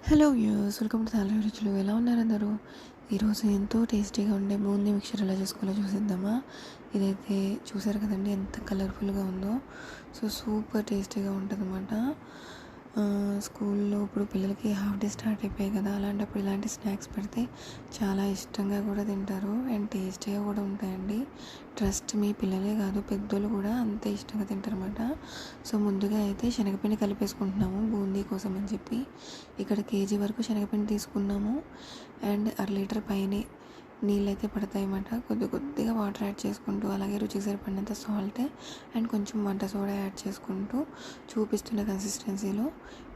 Hello viewers, welcome to salary రుచులు. ఎలా ఉన్నారు అందరూ? ఈరోజు ఎంతో టేస్టీగా ఉండే బూందీ మిక్చర్ ఎలా చేసుకోవాలో చూసిద్దామా. ఇదైతే చూసారు కదండి ఎంత కలర్ఫుల్గా ఉందో. సో సూపర్ టేస్టీగా ఉంటుంది అన్నమాట. స్కూల్లో ఇప్పుడు పిల్లలకి హాఫ్ డే స్టార్ట్ అయిపోయాయి కదా, అలాంటప్పుడు ఇలాంటి స్నాక్స్ పెడితే చాలా ఇష్టంగా కూడా తింటారు అండ్ టేస్టీగా కూడా ఉంటాయండి. ట్రస్ట్ మీ, పిల్లలే కాదు పెద్దోళ్ళు కూడా అంతే ఇష్టంగా తింటారు అన్నమాట. సో ముందుగా అయితే శనగపిండి కలిపేసుకుంటున్నాము బూందీ కోసం అని చెప్పి. ఇక్కడ కేజీ వరకు శనగపిండి తీసుకున్నాము అండ్ 1.5 లీటర్ పైనే నీళ్ళు అయితే పడతాయి అన్నమాట. కొద్దిగా వాటర్ యాడ్ చేసుకుంటూ, అలాగే రుచికి సరిపడినంత సాల్ట్ అండ్ కొంచెం వంట సోడా యాడ్ చేసుకుంటూ చూపిస్తున్న కన్సిస్టెన్సీలో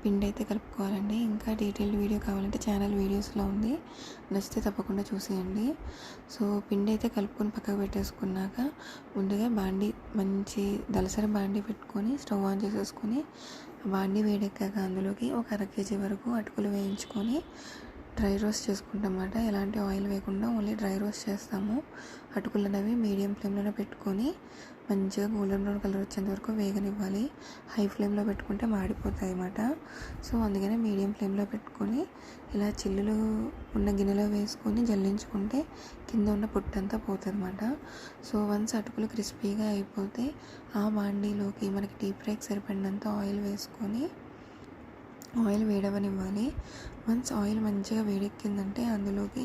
పిండి అయితే కలుపుకోవాలండి. ఇంకా డీటెయిల్డ్ వీడియో కావాలంటే ఛానల్ వీడియోస్లో ఉంది, నచ్చితే తప్పకుండా చూసేయండి. సో పిండి అయితే కలుపుకొని పక్కకు పెట్టేసుకున్నాక ముందుగా మంచి దలసరి బాండీ పెట్టుకొని స్టవ్ ఆన్ చేసేసుకొని బాండీ వేడెక్కాక అందులోకి ఒక 1/2 కేజీ వరకు అటుకులు వేయించుకొని డ్రై రోస్ట్ చేసుకుంటాం అన్నమాట. ఎలాంటి ఆయిల్ వేయకుండా ఓన్లీ డ్రై రోస్ట్ చేస్తాము. అటుకులు అనేవి మీడియం ఫ్లేమ్లోనే పెట్టుకొని మంచిగా గోల్డెన్ బ్రౌన్ కలర్ వచ్చేంత వరకు వేగనివ్వాలి. హై ఫ్లేమ్లో పెట్టుకుంటే మాడిపోతాయి అన్నమాట. సో అందుకనే మీడియం ఫ్లేమ్లో పెట్టుకొని ఇలా చిల్లులు ఉన్న గిన్నెలో వేసుకొని జల్లించుకుంటే కింద ఉన్న పొట్టంతా పోతుంది అన్నమాట. సో వన్స్ అటుకులు క్రిస్పీగా అయిపోతే ఆ బాండీలోకి మనకి డీప్ ఫ్రైకి సరిపడినంత ఆయిల్ వేసుకొని ఆయిల్ వేడవనివ్వాలి. వన్స్ ఆయిల్ మంచిగా వేడెక్కిందంటే అందులోకి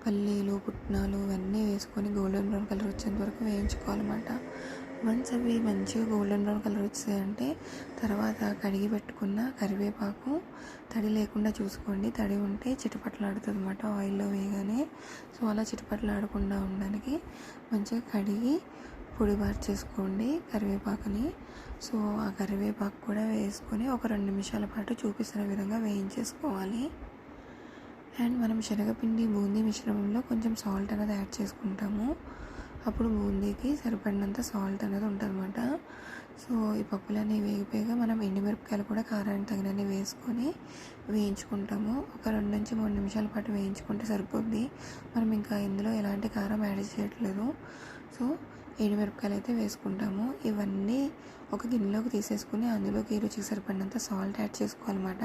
పల్లీలు, పుట్నాలు ఇవన్నీ వేసుకొని గోల్డెన్ బ్రౌన్ కలర్ వచ్చేంత వరకు వేయించుకోవాలన్నమాట. వన్స్ అవి మంచిగా గోల్డెన్ బ్రౌన్ కలర్ వచ్చాయంటే తర్వాత కడిగి పెట్టుకున్న కరివేపాకు తడి లేకుండా చూసుకోండి. తడి ఉంటే చిటపట్లాడుతుంది అన్నమాట ఆయిల్లో వేయగానే. సో అలా చిటపట్లాడకుండా ఉండడానికి మంచిగా కడిగి పొడి చేసుకోండి కరివేపాకుని. సో ఆ కరివేపాకు కూడా వేసుకొని ఒక 2 నిమిషాల పాటు చూపిస్తున్న విధంగా వేయించేసుకోవాలి. అండ్ మనం శనగపిండి బూందీ మిశ్రమంలో కొంచెం సాల్ట్ అనేది యాడ్ చేసుకుంటాము. అప్పుడు బూందీకి సరిపడినంత సాల్ట్ అనేది ఉంటుందన్నమాట. సో ఈ పప్పులన్నీ వేగిపోయాక మనం ఎండుమిరపకాయలు కూడా కారానికి తగినన్ని వేసుకొని వేయించుకుంటాము. ఒక 2 నుంచి 3 నిమిషాల పాటు వేయించుకుంటే సరిపోద్ది. మనం ఇంకా ఇందులో ఎలాంటి కారం యాడ్ చేయట్లేదు. సో ఎండుమిరపకాయలు అయితే వేసుకుంటాము. ఇవన్నీ ఒక గిన్నెలోకి తీసేసుకుని అందులోకి రుచికి సరిపడినంత సాల్ట్ యాడ్ చేసుకోవాలన్నమాట.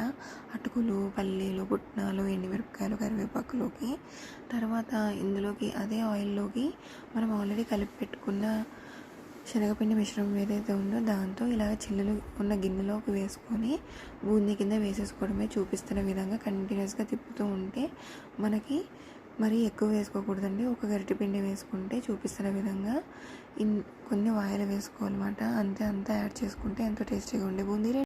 అటుకులు, పల్లీలు, పుట్నాలు, ఎండుమిరపకాయలు, కరివేపాకులోకి. తర్వాత ఇందులోకి అదే ఆయిల్లోకి మనం ఆల్రెడీ కలిపి పెట్టుకున్న శనగపిండి మిశ్రమం ఏదైతే ఉందో దాంతో ఇలా చిల్లులు ఉన్న గిన్నెలోకి వేసుకొని బూందీ కింద వేసేసుకోవడమే. చూపిస్తున్న విధంగా కంటిన్యూస్గా తిప్పుతూ ఉంటే మనకి మరీ ఎక్కువ వేసుకోకూడదండి. ఒక గరిటె పిండి వేసుకుంటే చూపిస్తున్న విధంగా కొన్ని వాయిలు వేసుకోవాలన్నమాట. అంతా యాడ్ చేసుకుంటే ఎంతో టేస్టీగా ఉండే బూందీ